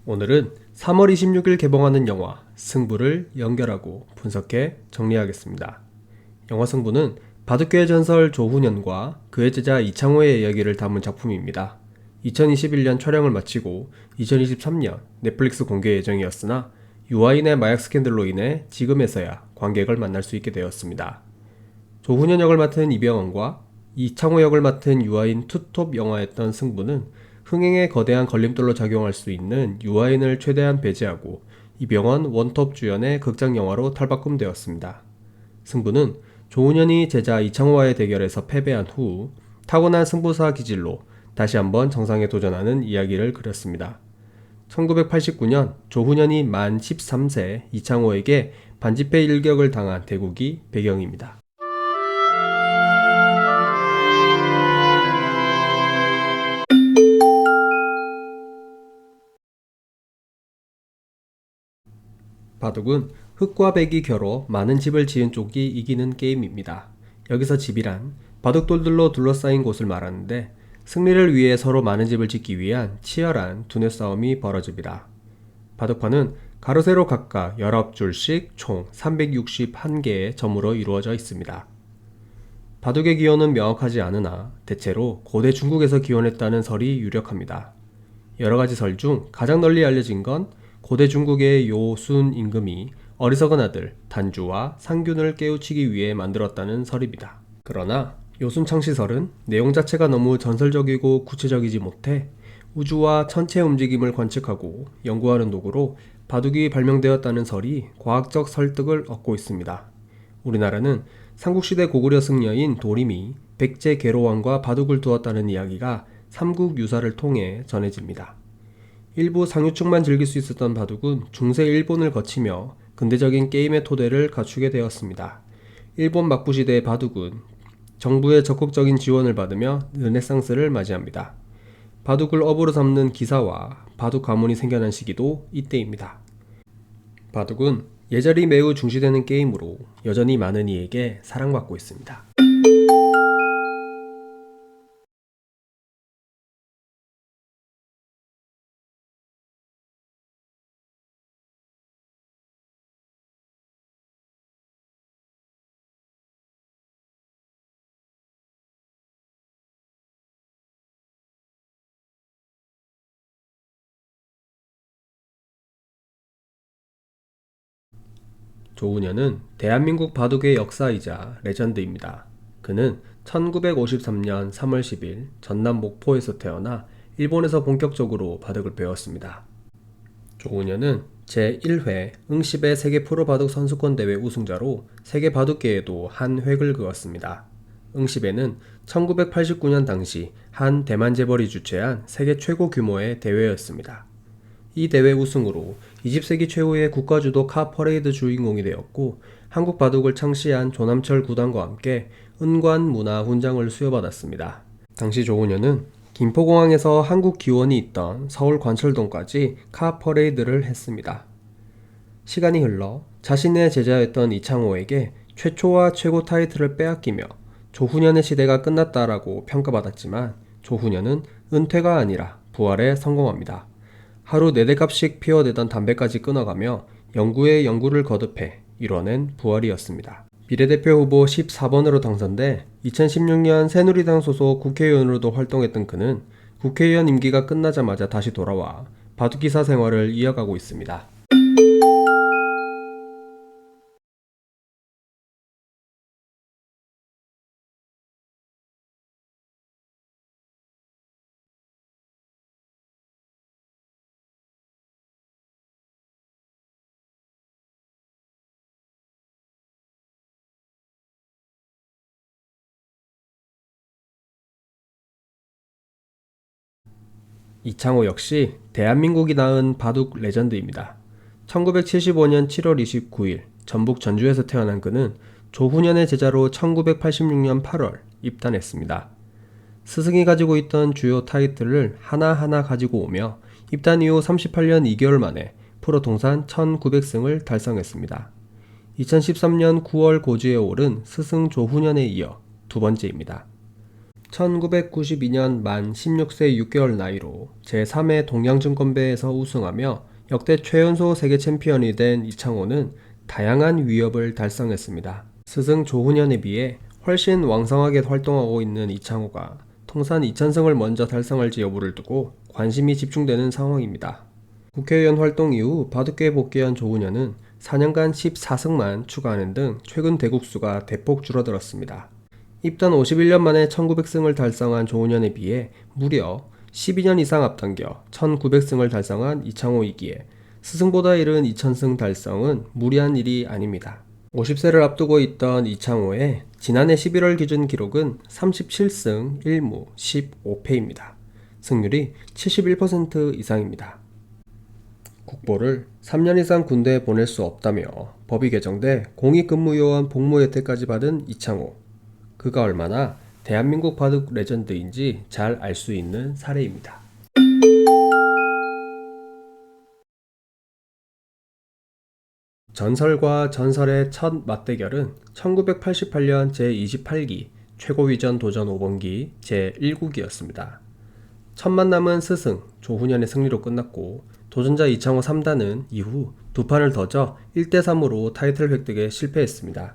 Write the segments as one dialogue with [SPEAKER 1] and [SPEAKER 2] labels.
[SPEAKER 1] 오늘은 3월 26일 개봉하는 영화 승부를 연결하고 분석해 정리하겠습니다. 영화 승부는 바둑계의 전설 조훈현과 그의 제자 이창호의 이야기를 담은 작품입니다. 2021년 촬영을 마치고 2023년 넷플릭스 공개 예정이었으나 유아인의 마약 스캔들로 인해 지금에서야 관객을 만날 수 있게 되었습니다. 조훈현 역을 맡은 이병헌과 이창호 역을 맡은 유아인 투톱 영화였던 승부는 흥행에 거대한 걸림돌로 작용할 수 있는 유아인을 최대한 배제하고 이병헌 원톱 주연의 극장 영화로 탈바꿈되었습니다. 승부는 조훈현이 제자 이창호와의 대결에서 패배한 후 타고난 승부사 기질로 다시 한번 정상에 도전하는 이야기를 그렸습니다. 1989년 조훈현이 만 13세 이창호에게 반지패 일격을 당한 대국이 배경입니다. 바둑은 흑과 백이 겨뤄 많은 집을 지은 쪽이 이기는 게임입니다. 여기서 집이란 바둑돌들로 둘러싸인 곳을 말하는데 승리를 위해 서로 많은 집을 짓기 위한 치열한 두뇌 싸움이 벌어집니다. 바둑판은 가로 세로 각각 19줄씩 총 361개의 점으로 이루어져 있습니다. 바둑의 기원은 명확하지 않으나 대체로 고대 중국에서 기원했다는 설이 유력합니다. 여러가지 설 중 가장 널리 알려진 건 고대 중국의 요순 임금이 어리석은 아들 단주와 상균을 깨우치기 위해 만들었다는 설입니다. 그러나 요순 창시설은 내용 자체가 너무 전설적이고 구체적이지 못해 우주와 천체의 움직임을 관측하고 연구하는 도구로 바둑이 발명되었다는 설이 과학적 설득을 얻고 있습니다. 우리나라는 삼국시대 고구려 승려인 도림이 백제 계로왕과 바둑을 두었다는 이야기가 삼국 유사를 통해 전해집니다. 일부 상류층만 즐길 수 있었던 바둑은 중세 일본을 거치며 근대적인 게임의 토대를 갖추게 되었습니다. 일본 막부시대의 바둑은 정부의 적극적인 지원을 받으며 르네상스를 맞이합니다. 바둑을 업으로 삼는 기사와 바둑 가문이 생겨난 시기도 이때입니다. 바둑은 예절이 매우 중시되는 게임으로 여전히 많은 이에게 사랑받고 있습니다. 조훈현은 대한민국 바둑의 역사이자 레전드입니다. 그는 1953년 3월 10일 전남 목포에서 태어나 일본에서 본격적으로 바둑을 배웠습니다. 조훈현은 제1회 응시배 세계 프로바둑 선수권 대회 우승자로 세계 바둑계에도 한 획을 그었습니다. 응시배는 1989년 당시 한 대만 재벌이 주최한 세계 최고 규모의 대회였습니다. 이 대회 우승으로 20세기 최후의 국가주도 카 퍼레이드 주인공이 되었고 한국 바둑을 창시한 조남철 구단과 함께 은관문화훈장을 수여받았습니다. 당시 조훈현은 김포공항에서 한국 기원이 있던 서울 관철동까지 카 퍼레이드를 했습니다. 시간이 흘러 자신의 제자였던 이창호에게 최초와 최고 타이틀을 빼앗기며 조훈현의 시대가 끝났다라고 평가받았지만 조훈현은 은퇴가 아니라 부활에 성공합니다. 하루 4대값씩 피워대던 담배까지 끊어가며 연구에 연구를 거듭해 이뤄낸 부활이었습니다. 비례대표 후보 14번으로 당선돼 2016년 새누리당 소속 국회의원으로도 활동했던 그는 국회의원 임기가 끝나자마자 다시 돌아와 바둑기사 생활을 이어가고 있습니다. 이창호 역시 대한민국이 낳은 바둑 레전드입니다. 1975년 7월 29일 전북 전주에서 태어난 그는 조훈현의 제자로 1986년 8월 입단했습니다. 스승이 가지고 있던 주요 타이틀을 하나하나 가지고 오며 입단 이후 38년 2개월 만에 프로 통산 1900승을 달성했습니다. 2013년 9월 고지에 오른 스승 조훈현에 이어 두 번째입니다. 1992년 만 16세 6개월 나이로 제3회 동양증권배에서 우승하며 역대 최연소 세계 챔피언이 된 이창호는 다양한 위협을 달성했습니다. 스승 조훈현에 비해 훨씬 왕성하게 활동하고 있는 이창호가 통산 2000승을 먼저 달성할지 여부를 두고 관심이 집중되는 상황입니다. 국회의원 활동 이후 바둑계에 복귀한 조훈현은 4년간 14승만 추가하는 등 최근 대국수가 대폭 줄어들었습니다. 입단 51년 만에 1900승을 달성한 조훈현에 비해 무려 12년 이상 앞당겨 1900승을 달성한 이창호이기에 스승보다 이른 2000승 달성은 무리한 일이 아닙니다. 50세를 앞두고 있던 이창호의 지난해 11월 기준 기록은 37승 1무 15패입니다. 승률이 71% 이상입니다. 국보를 3년 이상 군대에 보낼 수 없다며 법이 개정돼 공익근무요원 복무 혜택까지 받은 이창호. 그가 얼마나 대한민국 바둑 레전드인지 잘 알 수 있는 사례입니다. 전설과 전설의 첫 맞대결은 1988년 제28기 최고위전 도전 5번기 제1국이었습니다. 첫 만남은 스승 조훈현의 승리로 끝났고 도전자 이창호 3단은 이후 두 판을 더 져 1대3으로 타이틀 획득에 실패했습니다.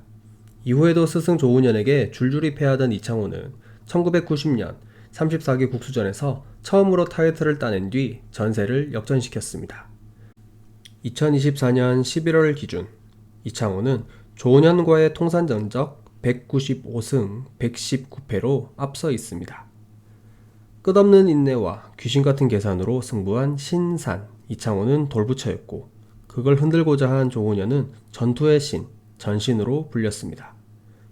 [SPEAKER 1] 이후에도 스승 조훈현에게 줄줄이 패하던 이창호는 1990년 34기 국수전에서 처음으로 타이틀을 따낸 뒤 전세를 역전시켰습니다. 2024년 11월 기준 이창호는 조훈현과의 통산 전적 195승 119패로 앞서 있습니다. 끝없는 인내와 귀신같은 계산으로 승부한 신산 이창호는 돌부처였고 그걸 흔들고자 한 조훈현은 전투의 신, 전신으로 불렸습니다.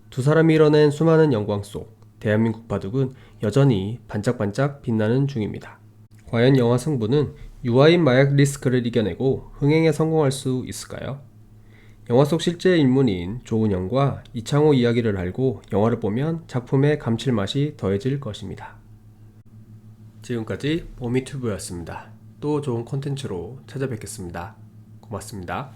[SPEAKER 1] 두 사람이 이뤄낸 수많은 영광 속 대한민국 바둑은 여전히 반짝반짝 빛나는 중입니다. 과연 영화 승부는 유아인 마약 리스크를 이겨내고 흥행에 성공할 수 있을까요? 영화 속 실제 인물인 조훈현과 이창호 이야기를 알고 영화를 보면 작품의 감칠맛이 더해질 것입니다. 지금까지 보미튜브였습니다. 또 좋은 콘텐츠로 찾아뵙겠습니다. 고맙습니다.